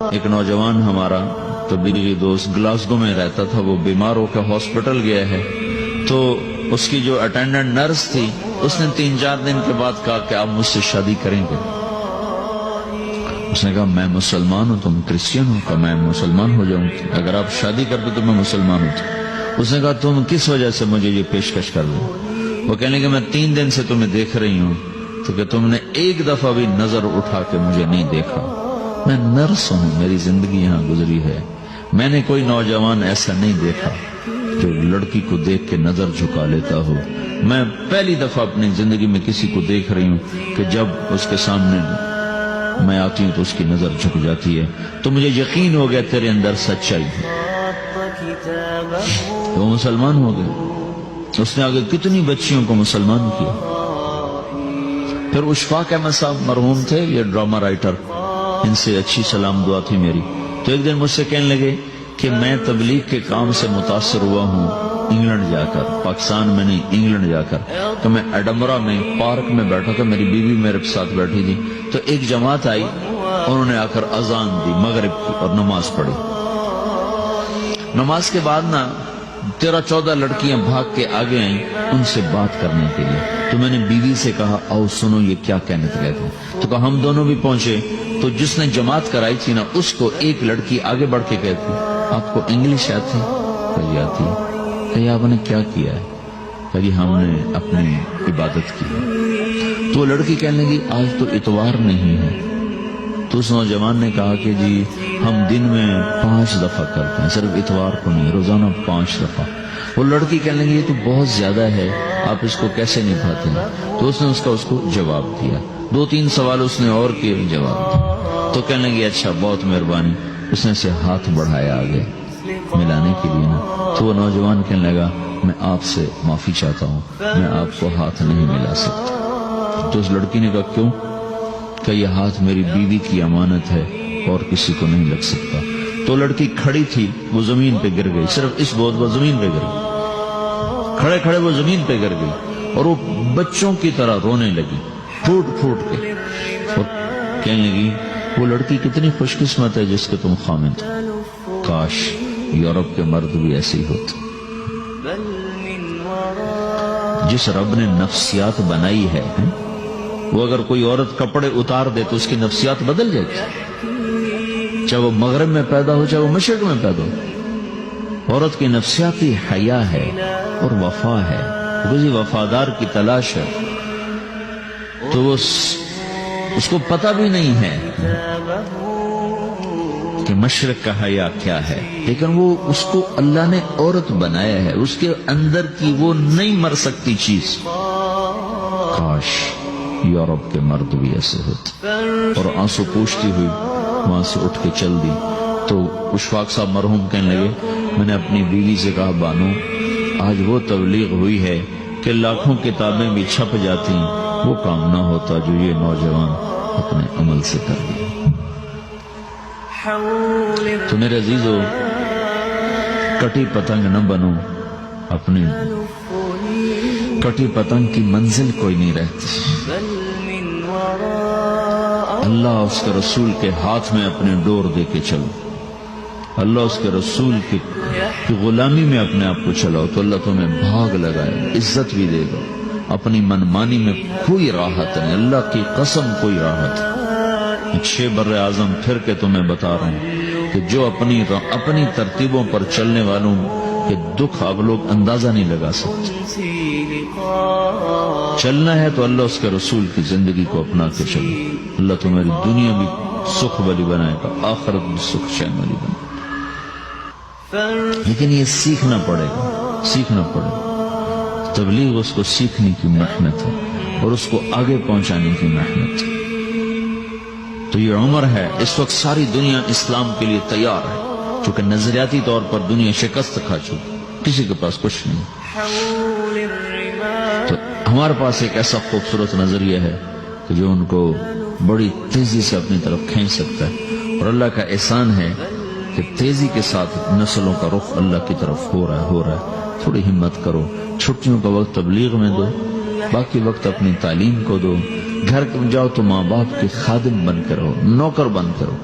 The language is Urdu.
ایک نوجوان ہمارا تبلیغی دوست گلاسگو میں رہتا تھا، وہ بیمار ہو کے ہاسپٹل گیا ہے، تو اس کی جو اٹینڈنٹ نرس تھی اس نے 3-4 دن کے بعد کہا کہ آپ مجھ سے شادی کریں گے؟ اس نے کہا میں مسلمان ہوں، تم کرسچن ہو؟ کہا میں مسلمان ہو جاؤں، اگر آپ شادی کر دو تو میں مسلمان ہوں۔ اس نے کہا تم کس وجہ سے مجھے یہ پیشکش کر دو؟ وہ کہنے لگے میں 3 دن سے تمہیں دیکھ رہی ہوں تو کہ تم نے ایک دفعہ بھی نظر اٹھا کے مجھے نہیں دیکھا، میں نرس ہوں، میری زندگی یہاں گزری ہے، میں نے کوئی نوجوان ایسا نہیں دیکھا جو لڑکی کو دیکھ کے نظر جھکا لیتا ہو، میں پہلی دفعہ اپنی زندگی میں کسی کو دیکھ رہی ہوں کہ جب اس کے سامنے میں آتی ہوں تو اس کی نظر جھک جاتی ہے، تو مجھے یقین ہو گیا تیرے اندر سچائی ہے۔ تو وہ مسلمان ہو گئے۔ اس نے آگے کتنی بچیوں کو مسلمان کیا۔ پھر اشفاق احمد صاحب مرحوم تھے، یہ ڈرامہ رائٹر، ان سے اچھی سلام دعا تھی میری، تو ایک دن مجھ سے کہنے لگے کہ میں تبلیغ کے کام سے متاثر ہوا ہوں انگلینڈ جا کر، پاکستان میں نہیں، انگلینڈ جا کر۔ تو میں ایڈمبرا میں پارک میں بیٹھا تھا، میری بیوی میرے ساتھ بیٹھی تھی، تو ایک جماعت آئی، انہوں نے آ کر اذان دی مغرب کی اور نماز پڑھی۔ نماز کے بعد 13-14 لڑکیاں بھاگ کے آگے آئیں ان سے بات کرنے کے لیے، تو میں نے بیوی سے کہا آؤ سنو یہ کیا کہنے لگے تھے، تو کہا ہم دونوں بھی پہنچے، تو جس نے جماعت کرائی تھی اس کو ایک لڑکی آگے بڑھ کے کہتی آپ کو انگلش آتی؟ کہی آتی ہے۔ کہی آپ نے کیا کیا ہے؟ کہی ہم نے اپنی عبادت کی۔ تو لڑکی کہنے لگی آج تو اتوار نہیں ہے، تو اس نوجوان نے کہا کہ جی ہم دن میں 5 دفعہ کرتے ہیں، صرف اتوار کو نہیں، روزانہ 5 دفعہ۔ وہ لڑکی کہنے لگی یہ تو بہت زیادہ ہے، آپ اس کو کیسے نبھاتے ہیں؟ تو اس نے اس کو جواب دیا، 2-3 سوال اس نے اور کیے، جواب دیا، تو کہنے لگی اچھا بہت مہربانی۔ اس نے سے ہاتھ بڑھایا آگے ملانے کے لیے تو وہ نوجوان کہنے لگا میں آپ سے معافی چاہتا ہوں، میں آپ کو ہاتھ نہیں ملا سکتا۔ تو اس لڑکی نے کہا کیوں؟ کہ یہ ہاتھ میری بیوی کی امانت ہے اور کسی کو نہیں لگ سکتا۔ تو لڑکی کھڑی تھی، وہ زمین پہ گر گئی، صرف اس بہت وہ زمین پہ گر گئی، کھڑے کھڑے وہ زمین پہ گر گئی اور وہ بچوں کی طرح رونے لگی پھوٹ پھوٹ کے، اور کہنے لگی وہ لڑکی کتنی خوش قسمت ہے جس کے تم خامد، کاش یورپ کے مرد بھی ایسے ہی ہوتے۔ جس رب نے نفسیات بنائی ہے وہ اگر کوئی عورت کپڑے اتار دے تو اس کی نفسیات بدل جاتی، چاہے وہ مغرب میں پیدا ہو چاہے وہ مشرق میں پیدا ہو۔ عورت کی نفسیاتی حیا ہے اور وفا ہے، کسی وفادار کی تلاش ہے، تو وہ اس کو پتہ بھی نہیں ہے کہ مشرق کا حیا کیا ہے، لیکن وہ اس کو اللہ نے عورت بنایا ہے، اس کے اندر کی وہ نہیں مر سکتی چیز۔ کاش یورپ کے مرد بھی ایسے ہوتے۔ اور آنسو پوچھتی ہوئی وہاں سے اٹھ کے چل دی۔ تو اشفاق صاحب مرحوم کہنے لگے میں نے اپنی بیوی سے کہا بانو آج وہ تبلیغ ہوئی ہے کہ لاکھوں کتابیں بھی چھپ جاتی، وہ کام نہ ہوتا جو یہ نوجوان اپنے عمل سے کر دیا۔ تو میرے عزیزو کٹی پتنگ نہ بنو، اپنی کٹی پتنگ کی منزل کوئی نہیں رہتی۔ اللہ اس کے رسول کے ہاتھ میں اپنے ڈور دے کے چلو، اللہ اس کے رسول کی غلامی میں اپنے آپ کو چلاؤ تو اللہ تمہیں بھاگ لگائے، عزت بھی دے گا۔ اپنی منمانی میں کوئی راحت نہیں، اللہ کی قسم کوئی راحت نہیں۔ 6 بر اعظم پھر کے تمہیں بتا رہا ہوں کہ جو اپنی ترتیبوں پر چلنے والوں کہ دکھ آپ لوگ اندازہ نہیں لگا سکتے۔ چلنا ہے تو اللہ اس کے رسول کی زندگی کو اپنا کے چلو، اللہ تمہاری دنیا بھی سکھ والی بنائے گا، آخرت بھی سکھ چین والی بنائے گا۔ لیکن یہ سیکھنا پڑے گا، سیکھنا پڑے گا۔ تبلیغ اس کو سیکھنے کی محنت ہے اور اس کو آگے پہنچانے کی محنت ہے۔ تو یہ عمر ہے، اس وقت ساری دنیا اسلام کے لیے تیار ہے، چونکہ نظریاتی طور پر دنیا شکست کھا چکی، کسی کے پاس کچھ نہیں۔ تو ہمارے پاس ایک ایسا خوبصورت نظریہ ہے کہ جو ان کو بڑی تیزی سے اپنی طرف کھینچ سکتا ہے، اور اللہ کا احسان ہے کہ تیزی کے ساتھ نسلوں کا رخ اللہ کی طرف ہو رہا ہے۔ تھوڑی ہمت کرو، چھٹیوں کا وقت تبلیغ میں دو، باقی وقت اپنی تعلیم کو دو، گھر جاؤ تو ماں باپ کے خادم بن کر رہو، نوکر بن کر رہو۔